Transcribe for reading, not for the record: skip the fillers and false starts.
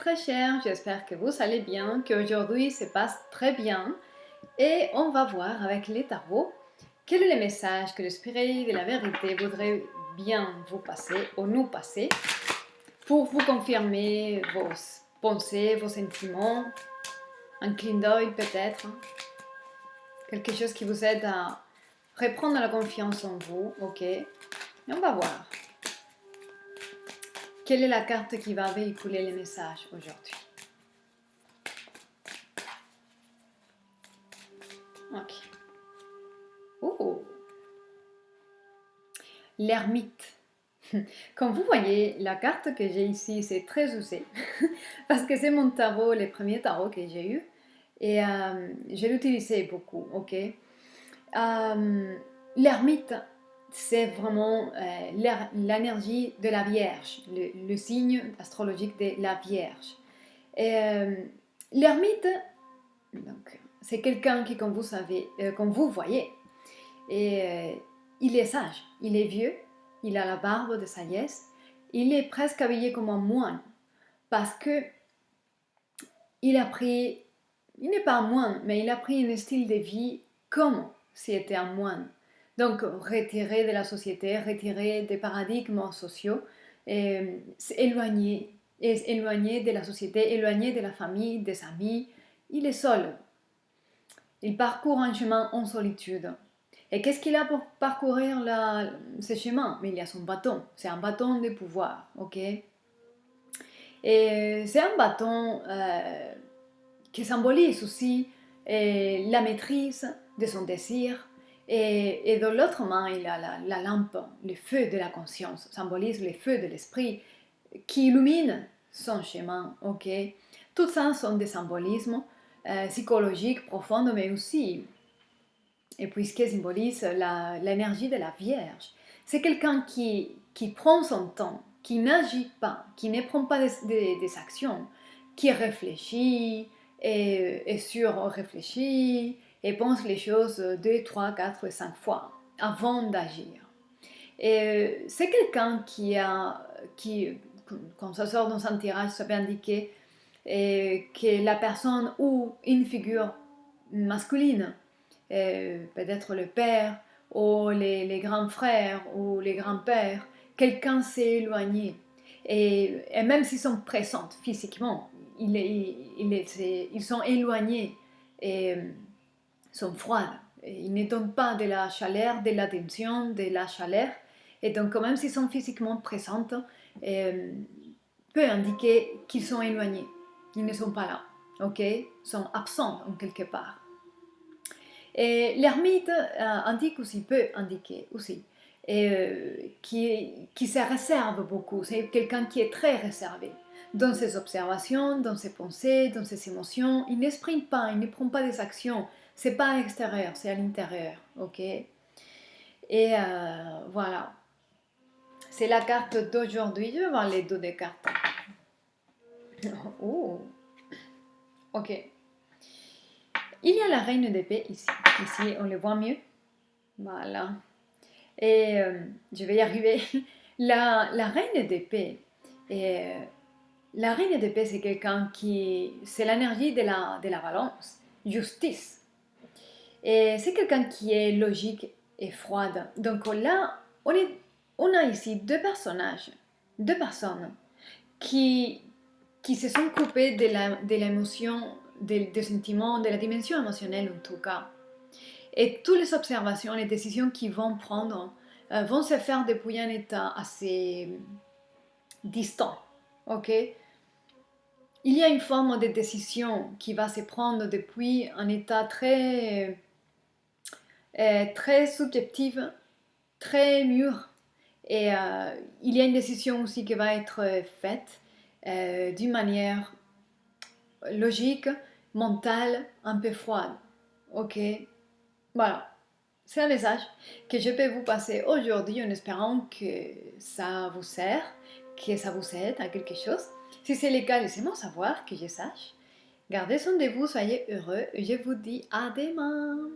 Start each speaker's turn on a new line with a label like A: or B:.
A: très chers, j'espère que vous allez bien, qu'aujourd'hui se passe très bien et on va voir avec les tarots quel est le message que l'esprit de la vérité voudrait bien vous passer ou nous passer pour vous confirmer vos pensées, vos sentiments, un clin d'œil peut-être, quelque chose qui vous aide à reprendre la confiance en vous, ok? Et on va voir. Quelle est la carte qui va véhiculer les messages aujourd'hui? Ok. Oh, l'ermite. Comme vous voyez, la carte que j'ai ici, c'est très usé parce que c'est mon tarot, le premier tarot que j'ai eu et je l'utilisais beaucoup, ok? L'ermite, c'est vraiment l'énergie de la Vierge, le signe astrologique de la Vierge. Et l'ermite, donc, c'est quelqu'un qui, comme vous savez, comme vous voyez, et il est sage, il est vieux, il a la barbe de sagesse, il est presque habillé comme un moine parce que il a pris, il n'est pas un moine, mais il a pris un style de vie comme s'il était un moine. Donc retiré de la société, retiré des paradigmes sociaux, éloigné, éloigné de la société, éloigné de la famille, des amis. Il est seul. Il parcourt un chemin en solitude. Et qu'est-ce qu'il a pour parcourir ce chemin? Mais il y a son bâton. C'est un bâton de pouvoir, ok? Et c'est un bâton qui symbolise aussi la maîtrise de son désir. Et de l'autre main, il a la lampe, le feu de la conscience, symbolise le feu de l'esprit qui illumine son chemin, ok? Tout ça sont des symbolismes psychologiques profonds, mais aussi, et puisqu'il symbolise l'énergie de la Vierge, c'est quelqu'un qui prend son temps, qui n'agit pas, qui ne prend pas des actions, qui réfléchit et sur-réfléchit et pense les choses 2, 3, 4, 5 fois avant d'agir. Et c'est quelqu'un qui, quand ça sort dans un tirage, ça peut indiquer que la personne ou une figure masculine, peut-être le père ou les grands frères ou les grands-pères, quelqu'un s'est éloigné. Et même s'ils sont présents physiquement, ils sont éloignés et sont froides. Ils ne donnent pas de la chaleur, de l'attention, de la chaleur. Et donc, quand même s'ils sont physiquement présents, peut indiquer qu'ils sont éloignés. Ils ne sont pas là, ok? Ils sont absents en quelque part. Et l'ermite indique aussi, peut indiquer aussi, qui se réserve beaucoup. C'est quelqu'un qui est très réservé dans ses observations, dans ses pensées, dans ses émotions. Il n'exprime pas, il ne prend pas des actions. C'est pas à l'extérieur, c'est à l'intérieur, ok? Et voilà. C'est la carte d'aujourd'hui. Je vais voir les deux cartes. Oh, ok. Il y a la reine d'épée ici. Ici, on le voit mieux. Voilà. Et je vais y arriver. La reine d'épée. La reine d'épée, c'est quelqu'un qui... C'est l'énergie de la balance. Justice. Et c'est quelqu'un qui est logique et froide. Donc là, on a ici deux personnages, deux personnes qui se sont coupées de l'émotion, des sentiments, de la dimension émotionnelle en tout cas. Et toutes les observations, les décisions qu'ils vont prendre vont se faire depuis un état assez distant. Ok? Il y a une forme de décision qui va se prendre depuis un état très subjectif, très mûr. Et il y a une décision aussi qui va être faite d'une manière logique, mentale, un peu froide. Ok? Voilà. C'est un message que je peux vous passer aujourd'hui en espérant que ça vous sert, que ça vous aide à quelque chose. Si c'est le cas, laissez-moi savoir que je sache. Gardez soin de vous, soyez heureux et je vous dis à demain.